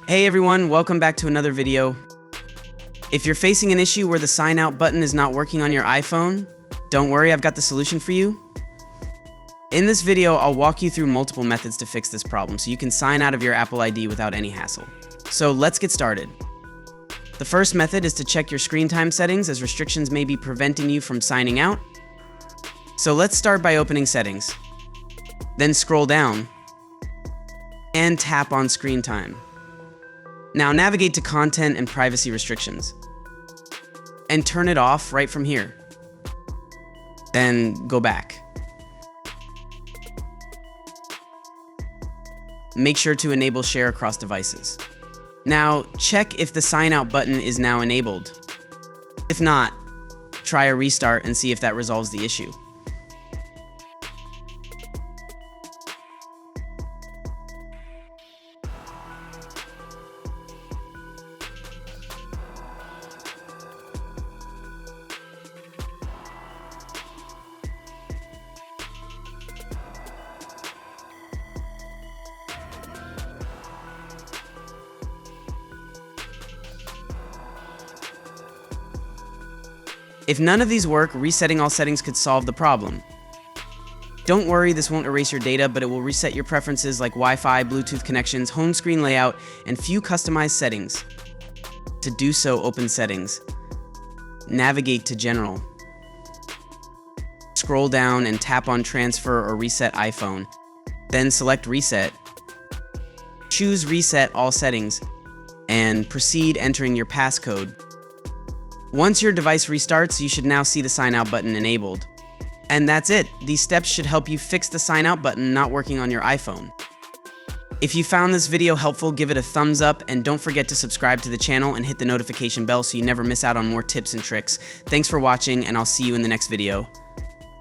Hey everyone, welcome back to another video. If you're facing an issue where the sign out button is not working on your iPhone, don't worry, I've got the solution for you. In this video, I'll walk you through multiple methods to fix this problem so you can sign out of your Apple ID without any hassle. So let's get started. The first method is to check your screen time settings, as restrictions may be preventing you from signing out. So let's start by opening settings. Then scroll down and tap on screen time. Now navigate to content and privacy restrictions and turn it off right from here. Then go back. Make sure to enable share across devices. Now check if the sign out button is now enabled. If not, try a restart and see if that resolves the issue. If none of these work, resetting all settings could solve the problem. Don't worry, this won't erase your data, but it will reset your preferences like Wi-Fi, Bluetooth connections, home screen layout, and few customized settings. To do so, open Settings. Navigate to General. Scroll down and tap on Transfer or Reset iPhone. Then select Reset. Choose Reset All Settings and proceed entering your passcode. Once your device restarts, you should now see the sign out button enabled. And that's it. These steps should help you fix the sign out button not working on your iPhone. If you found this video helpful, give it a thumbs up and don't forget to subscribe to the channel and hit the notification bell so you never miss out on more tips and tricks. Thanks for watching, and I'll see you in the next video.